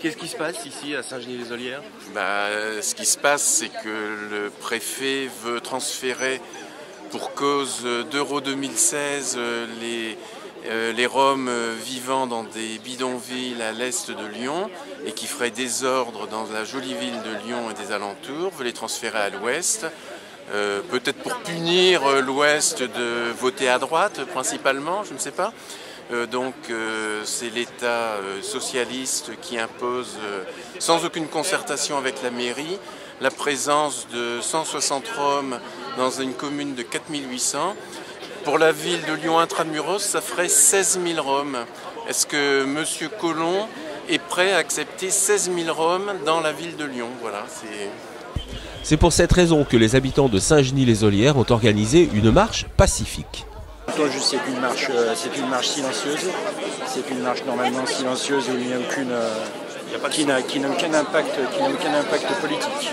qu'est-ce qui se passe ici à Saint-Genis-les-Olières? Ce qui se passe, c'est que le préfet veut transférer pour cause d'Euro 2016 les Roms vivant dans des bidonvilles à l'est de Lyon et qui feraient désordre dans la jolie ville de Lyon et des alentours, veut les transférer à l'ouest. Peut-être pour punir l'ouest de voter à droite principalement, je ne sais pas. C'est l'État socialiste qui impose, sans aucune concertation avec la mairie, la présence de 160 Roms dans une commune de 4800. Pour la ville de Lyon intramuros, ça ferait 16 000 Roms. Est-ce que M. Collomb est prêt à accepter 16 000 Roms dans la ville de Lyon? Voilà, c'est pour cette raison que les habitants de Saint-Genis-les-Olières ont organisé une marche pacifique. C'est une marche silencieuse. C'est une marche normalement silencieuse où il n'y a qui n'a aucun impact politique.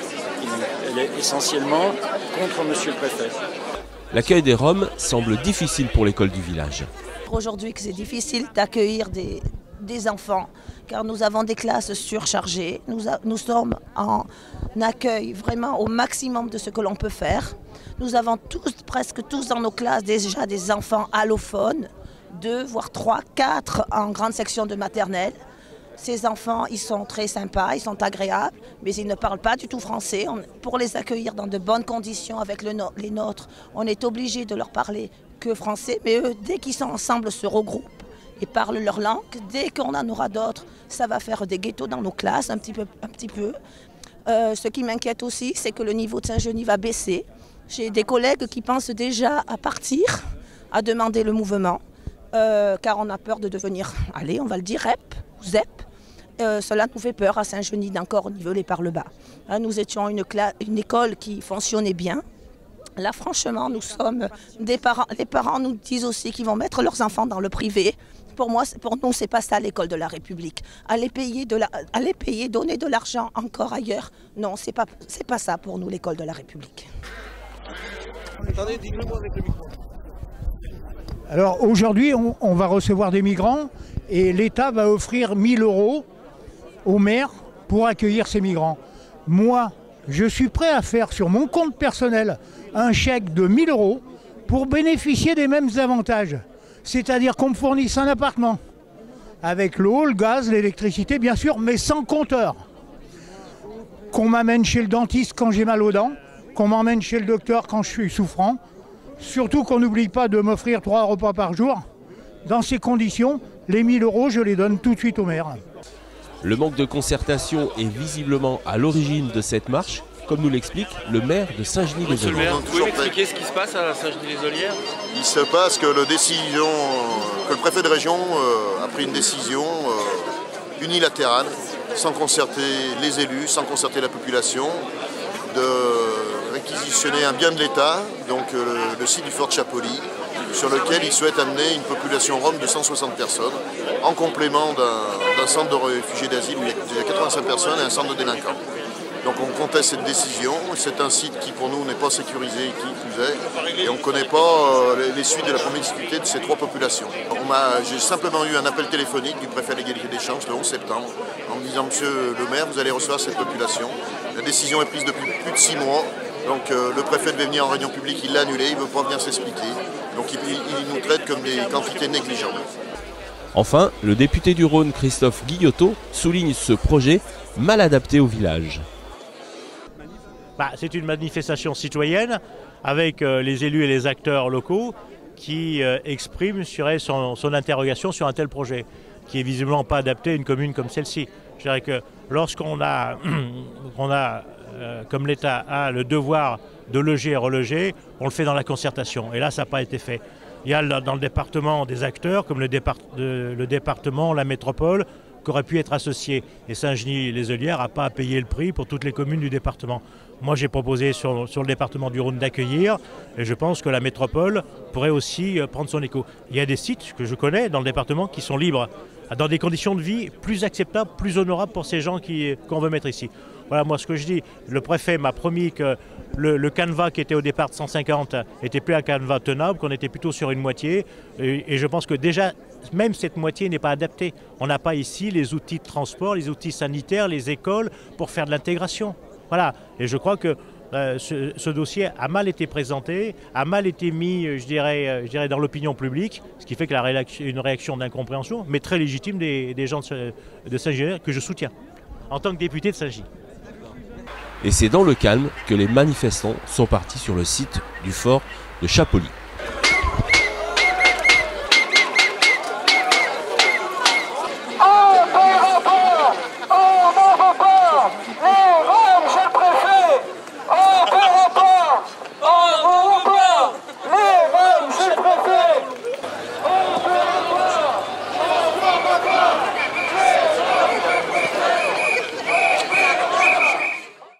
Elle est essentiellement contre Monsieur le Préfet. L'accueil des Roms semble difficile pour l'école du village. Aujourd'hui, c'est difficile d'accueillir des enfants car nous avons des classes surchargées. Nous sommes en accueil vraiment au maximum de ce que l'on peut faire. Nous avons presque tous dans nos classes déjà des enfants allophones, 2, voire 3, 4 en grande section de maternelle. Ces enfants, ils sont très sympas, ils sont agréables, mais ils ne parlent pas du tout français. Pour les accueillir dans de bonnes conditions avec les nôtres, on est obligé de leur parler que français. Mais eux, dès qu'ils sont ensemble, se regroupent et parlent leur langue. Dès qu'on en aura d'autres, ça va faire des ghettos dans nos classes, un petit peu. Ce qui m'inquiète aussi, c'est que le niveau de Saint-Genis va baisser. J'ai des collègues qui pensent déjà à partir, à demander le mouvement, car on a peur de devenir, allez, on va le dire, REP ou ZEP. Cela nous fait peur à Saint-Genis d'encore niveler par le bas. Nous étions une école qui fonctionnait bien. Là, franchement, nous sommes des parents. Les parents nous disent aussi qu'ils vont mettre leurs enfants dans le privé. Pour nous, c'est pas ça l'école de la République. Aller payer, donner de l'argent encore ailleurs, non, c'est pas ça pour nous l'école de la République. Attendez, dites-le-moi avec le micro. Alors aujourd'hui, on va recevoir des migrants et l'État va offrir 1 000 € aux maires pour accueillir ces migrants. Moi, je suis prêt à faire sur mon compte personnel un chèque de 1 000 € pour bénéficier des mêmes avantages. C'est-à-dire qu'on me fournisse un appartement avec l'eau, le gaz, l'électricité, bien sûr, mais sans compteur. Qu'on m'amène chez le dentiste quand j'ai mal aux dents, qu'on m'emmène chez le docteur quand je suis souffrant. Surtout qu'on n'oublie pas de m'offrir 3 repas par jour. Dans ces conditions, les 1 000 € je les donne tout de suite au maire. Le manque de concertation est visiblement à l'origine de cette marche, comme nous l'explique le maire de Saint-Genis-les-Olières. Vous pouvez m'expliquer ce qui se passe à Saint-Genis-les-Olières? Il se passe que le préfet de région a pris une décision unilatérale, sans concerter les élus, sans concerter la population, de réquisitionner un bien de l'État, donc le site du Fort de Chapoly, sur lequel il souhaite amener une population rome de 160 personnes, en complément d'un centre de réfugiés d'asile où il y a 85 personnes et un centre de délinquants. Donc on conteste cette décision, c'est un site qui pour nous n'est pas sécurisé, qui plus est, et on ne connaît pas les suites de la promiscuité de ces 3 populations. J'ai simplement eu un appel téléphonique du préfet à l'égalité des chances le 11 septembre, en me disant « Monsieur le maire, vous allez recevoir cette population ». La décision est prise depuis plus de 6 mois, donc le préfet devait venir en réunion publique, il l'a annulé, il ne veut pas venir s'expliquer, donc il nous traite comme des quantités négligeables. Enfin, le député du Rhône, Christophe Guillotot, souligne ce projet mal adapté au village. C'est une manifestation citoyenne avec les élus et les acteurs locaux qui expriment son interrogation sur un tel projet, qui est visiblement pas adapté à une commune comme celle-ci. Je dirais que lorsqu'on a, comme l'État a le devoir de loger et reloger, on le fait dans la concertation. Et là, ça n'a pas été fait. Il y a dans le département des acteurs, comme le département, la métropole, qui auraient pu être associés. Et Saint-Genis-les-Olières n'a pas à payer le prix pour toutes les communes du département. Moi, j'ai proposé sur le département du Rhône d'accueillir, et je pense que la métropole pourrait aussi prendre son écho. Il y a des sites que je connais dans le département qui sont libres, dans des conditions de vie plus acceptables, plus honorables pour ces gens qu'on veut mettre ici. Voilà, moi ce que je dis, le préfet m'a promis que le canevas qui était au départ de 150 était plus un canevas tenable, qu'on était plutôt sur une moitié. Et je pense que déjà, même cette moitié n'est pas adaptée. On n'a pas ici les outils de transport, les outils sanitaires, les écoles pour faire de l'intégration. Voilà, et je crois que ce dossier a mal été présenté, a mal été mis, je dirais dans l'opinion publique, ce qui fait qu'il y a une réaction d'incompréhension, mais très légitime des gens de Saint-Gilles que je soutiens, en tant que député de Saint-Gilles. Et c'est dans le calme que les manifestants sont partis sur le site du fort de Chapoly.